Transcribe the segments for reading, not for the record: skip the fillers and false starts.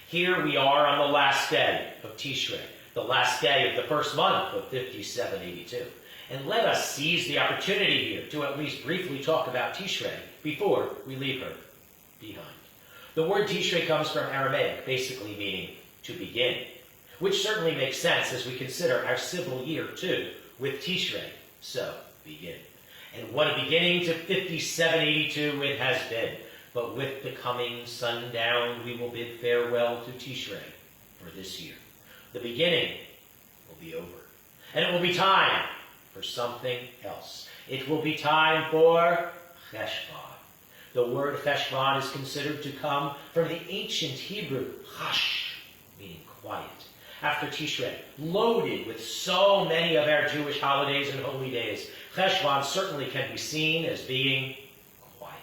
Here we are on the last day of Tishrei, the last day of the first month of 5782. And let us seize the opportunity here to at least briefly talk about Tishrei before we leave her behind. The word Tishrei comes from Aramaic, basically meaning to begin, which certainly makes sense as we consider our civil year too, with Tishrei, so begin. And what a beginning to 5782 it has been. But with the coming sundown, we will bid farewell to Tishrei for this year. The beginning will be over. And it will be time for something else. It will be time for Cheshvan. The word Cheshvan is considered to come from the ancient Hebrew chash, meaning quiet. After Tishrei, loaded with so many of our Jewish holidays and holy days, Cheshvan certainly can be seen as being quiet,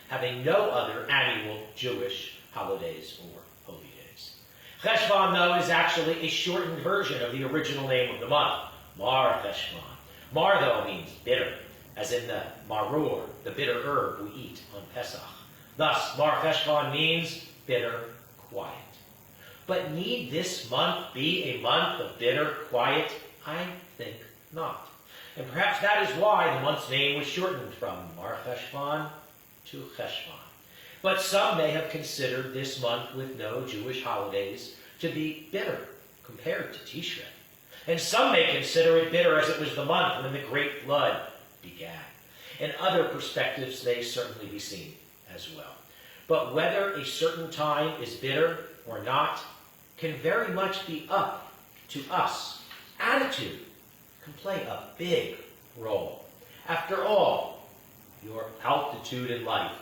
having no other annual Jewish holidays or holy days. Cheshvan, though, is actually a shortened version of the original name of the month, Mar Cheshvan. Mar, though, means bitter, as in the maror, the bitter herb we eat on Pesach. Thus, Mar Cheshvan means bitter quiet. But need this month be a month of bitter quiet? I think not. And perhaps that is why the month's name was shortened from Mar Cheshvan to Cheshvan. But some may have considered this month with no Jewish holidays to be bitter compared to Tishrei. And some may consider it bitter as it was the month when the Great Flood began. In other perspectives, they certainly be seen as well. But whether a certain time is bitter or not can very much be up to us. Attitude can play a big role. After all, your altitude in life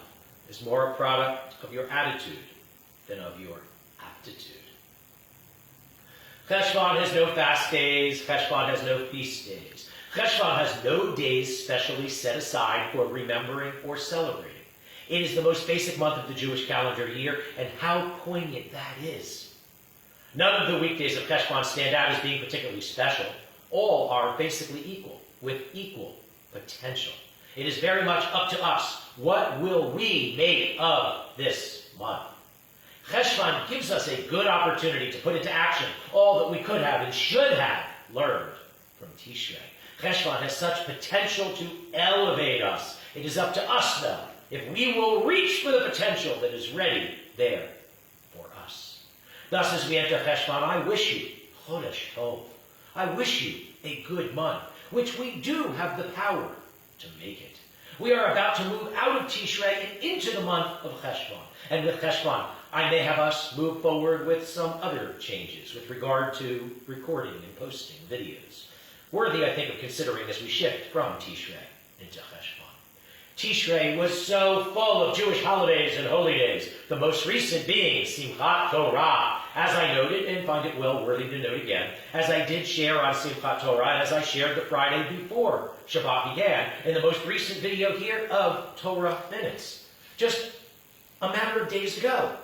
is more a product of your attitude than of your aptitude. Cheshvan has no fast days. Cheshvan has no feast days. Cheshvan has no days specially set aside for remembering or celebrating. It is the most basic month of the Jewish calendar year, and how poignant that is. None of the weekdays of Cheshvan stand out as being particularly special. All are basically equal, with equal potential. It is very much up to us. What will we make of this month? Cheshvan gives us a good opportunity to put into action all that we could have and should have learned from Tishrei. Cheshvan has such potential to elevate us. It is up to us, though, if we will reach for the potential that is ready there for us. Thus, as we enter Cheshvan, I wish you Chodesh Tov. I wish you a good month, which we do have the power to make it. We are about to move out of Tishrei and into the month of Cheshvan. And with Cheshvan, I may have us move forward with some other changes with regard to recording and posting videos. Worthy, I think, of considering as we shift from Tishrei into Cheshvan. Tishrei was so full of Jewish holidays and holy days, the most recent being Simchat Torah, as I noted, and find it well worthy to note again, as I did share on Simchat Torah, and as I shared the Friday before Shabbat began, in the most recent video here of Torah Minutes, just a matter of days ago.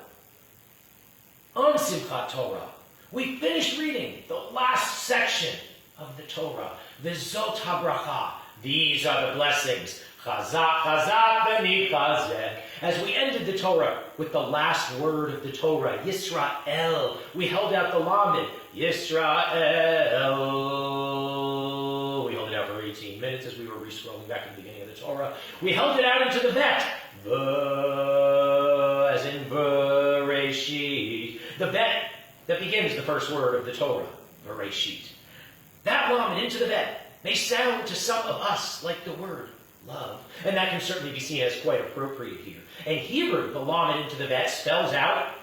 On Simchat Torah, we finished reading the last section of the Torah, the Zot HaBracha. These are the blessings. Chazak, chazak, b'ni chazek. As we ended the Torah with the last word of the Torah, Yisrael, we held out the Lamed, Yisrael. We held it out for 18 minutes as we were re-scrolling back to the beginning of the Torah. We held it out into the vet, as in Bereshit. The vet that begins the first word of the Torah, Bereshit. That Lamed into the vet may sound to some of us like the word love, and that can certainly be seen as quite appropriate here. In Hebrew, the Lamed into the vet spells out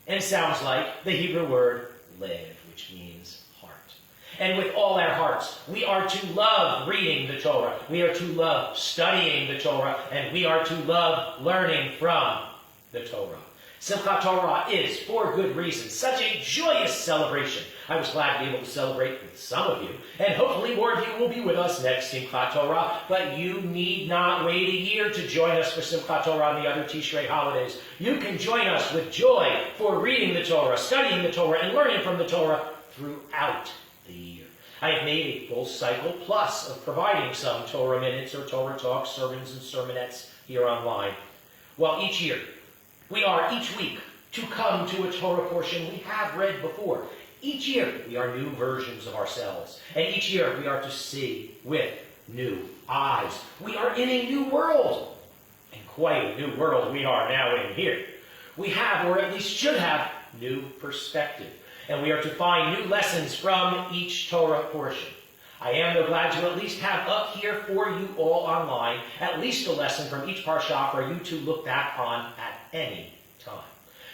and sounds like the Hebrew word lev, which means heart. And with all our hearts, we are to love reading the Torah, we are to love studying the Torah, and we are to love learning from the Torah. Simchat Torah is, for good reason, such a joyous celebration. I was glad to be able to celebrate with some of you, and hopefully more of you will be with us next Simchat Torah, but you need not wait a year to join us for Simchat Torah and the other Tishrei holidays. You can join us with joy for reading the Torah, studying the Torah, and learning from the Torah throughout the year. I have made a full cycle plus of providing some Torah minutes or Torah talks, sermons, and sermonettes here online. Well, each year, we are each week to come to a Torah portion we have read before. Each year, we are new versions of ourselves. And each year, we are to see with new eyes. We are in a new world. And quite a new world we are now in here. We have, or at least should have, new perspective. And we are to find new lessons from each Torah portion. I am, though, glad to at least have up here for you all online at least a lesson from each parsha for you to look back on at any time.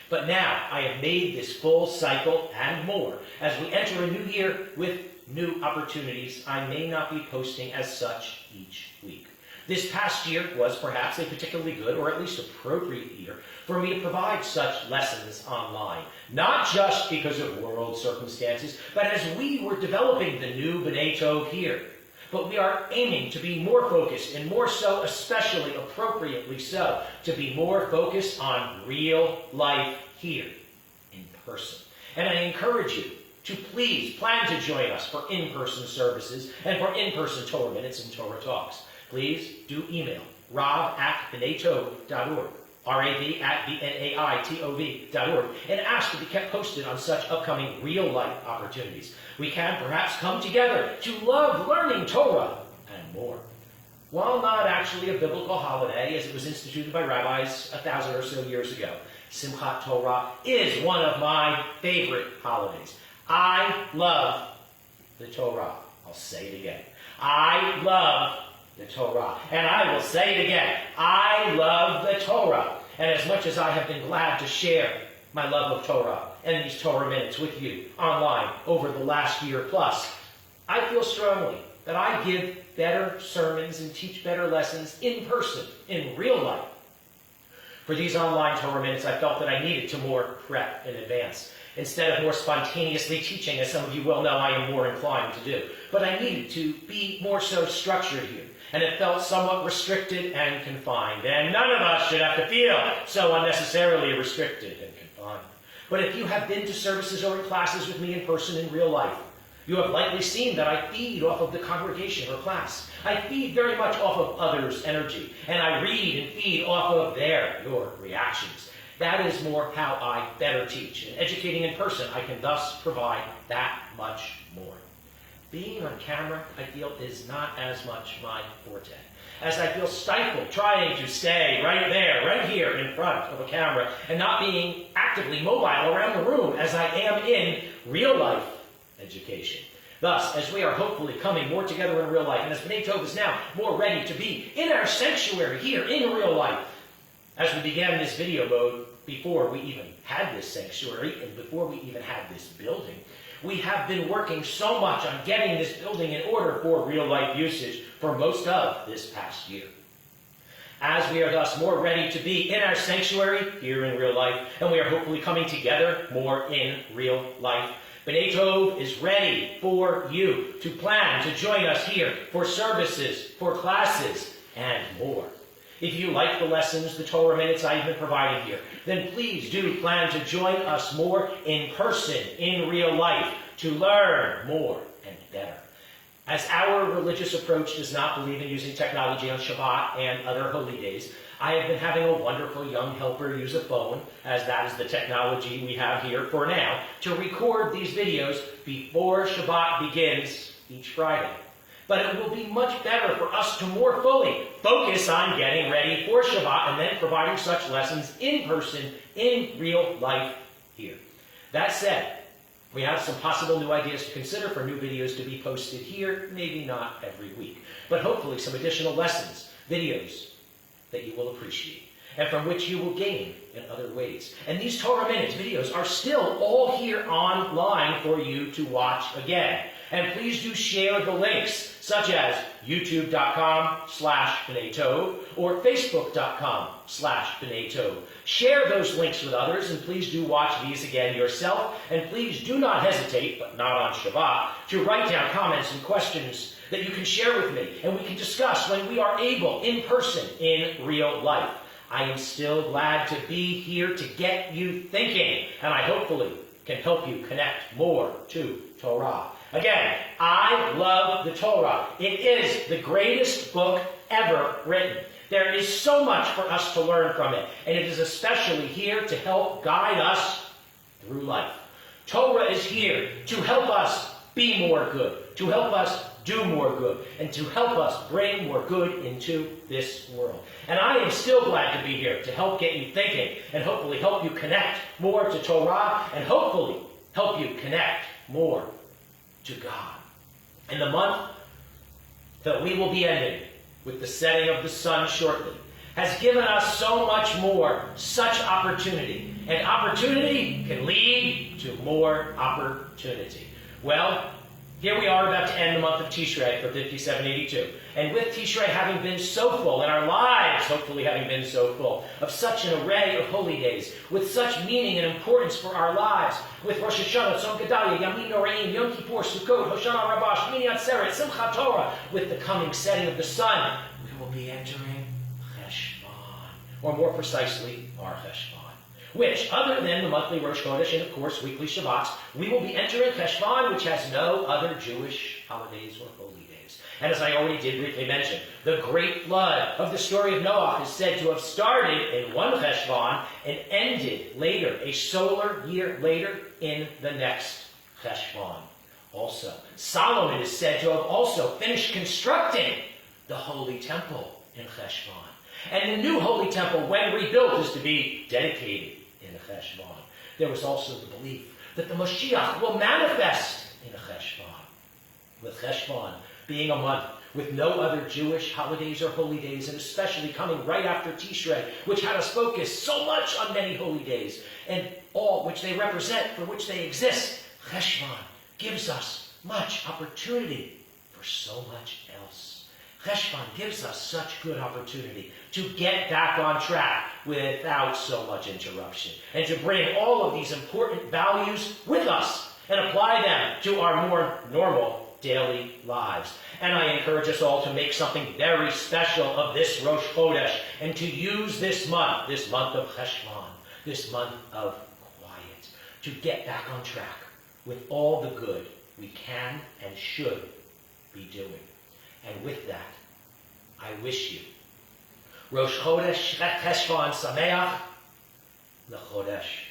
But now I have made this full cycle and more. As we enter a new year with new opportunities, I may not be posting as such each week. This past year was perhaps a particularly good or at least appropriate year for me to provide such lessons online. Not just because of world circumstances, but as we were developing the new Bnai Tov here. But we are aiming to be more focused, and more so, especially appropriately so, to be more focused on real life here, in person. And I encourage you to please plan to join us for in-person services and for in-person Torah Minutes and Torah Talks. Please do email rav@bnaitov.org, rav@bnaitov.org, and ask to be kept posted on such upcoming real-life opportunities. We can perhaps come together to love learning Torah and more. While not actually a biblical holiday, as it was instituted by rabbis 1,000 or so years ago, Simchat Torah is one of my favorite holidays. I love the Torah. I'll say it again. I love the Torah. And I will say it again. I love the Torah. And as much as I have been glad to share my love of Torah and these Torah Minutes with you online over the last year plus, I feel strongly that I give better sermons and teach better lessons in person, in real life. For these online Torah Minutes, I felt that I needed to more prep in advance. Instead of more spontaneously teaching, as some of you well know I am more inclined to do. But I needed to be more so structured here. And it felt somewhat restricted and confined. And none of us should have to feel so unnecessarily restricted and confined. But if you have been to services or in classes with me in person in real life, you have likely seen that I feed off of the congregation or class. I feed very much off of others' energy. And I read and feed off of your reactions. That is more how I better teach. In educating in person, I can thus provide that much more. Being on camera, I feel, is not as much my forte, as I feel stifled trying to stay right there, right here in front of a camera, and not being actively mobile around the room as I am in real-life education. Thus, as we are hopefully coming more together in real life, and as Bnai Tov is now more ready to be in our sanctuary here in real life, as we began this video mode, before we even had this sanctuary and before we even had this building, we have been working so much on getting this building in order for real-life usage for most of this past year. As we are thus more ready to be in our sanctuary here in real life, and we are hopefully coming together more in real life, Bnai Tov is ready for you to plan to join us here for services, for classes, and more. If you like the lessons, the Torah Minutes I have been providing here, then please do plan to join us more in person, in real life, to learn more and better. As our religious approach does not believe in using technology on Shabbat and other holy days, I have been having a wonderful young helper use a phone, as that is the technology we have here for now, to record these videos before Shabbat begins each Friday. But it will be much better for us to more fully focus on getting ready for Shabbat and then providing such lessons in person, in real life here. That said, we have some possible new ideas to consider for new videos to be posted here, maybe not every week, but hopefully some additional lessons, videos that you will appreciate, and from which you will gain in other ways. And these Torah Minutes videos are still all here online for you to watch again. And please do share the links, such as youtube.com/Bnai Tov or facebook.com/Bnai Tov. Share those links with others, and please do watch these again yourself. And please do not hesitate, but not on Shabbat, to write down comments and questions that you can share with me, and we can discuss when we are able, in person, in real life. I am still glad to be here to get you thinking, and I hopefully can help you connect more to Torah. Again, I love the Torah. It is the greatest book ever written. There is so much for us to learn from it, and it is especially here to help guide us through life. Torah is here to help us be more good, to help us do more good, and to help us bring more good into this world. And I am still glad to be here to help get you thinking and hopefully help you connect more to Torah and hopefully help you connect more to God. In the month that we will be ending with the setting of the sun shortly has given us so much more, such opportunity. And opportunity can lead to more opportunity. Well, here we are about to end the month of Tishrei for 5782. And with Tishrei having been so full, and our lives hopefully having been so full, of such an array of holy days, with such meaning and importance for our lives, with Rosh Hashanah, Tzom Gedalia, Yamin Noraim, Yom Kippur, Sukkot, Hoshana Rabbah, Shmini Atzeret, Simchat Torah, with the coming setting of the sun, we will be entering Cheshvan, or more precisely, our Cheshvan, which, other than the monthly Rosh Chodesh and, of course, weekly Shabbats, we will be entering Cheshvan, which has no other Jewish holidays or holy days. And as I already did briefly mention, the great flood of the story of Noah is said to have started in one Cheshvan and ended later, a solar year later, in the next Cheshvan. Also, Solomon is said to have also finished constructing the Holy Temple in Cheshvan. And the new Holy Temple, when rebuilt, is to be dedicated in a Cheshvan. There was also the belief that the Mashiach will manifest in a Cheshvan. With Cheshvan being a month with no other Jewish holidays or holy days, and especially coming right after Tishrei, which had us focus so much on many holy days, and all which they represent, for which they exist, Cheshvan gives us much opportunity for so much else. Cheshvan gives us such good opportunity to get back on track without so much interruption, and to bring all of these important values with us and apply them to our more normal daily lives. And I encourage us all to make something very special of this Rosh Chodesh and to use this month of Cheshvan, this month of quiet, to get back on track with all the good we can and should be doing. And with that, I wish you Rosh Chodesh Cheshvan Sameach, L'Chodesh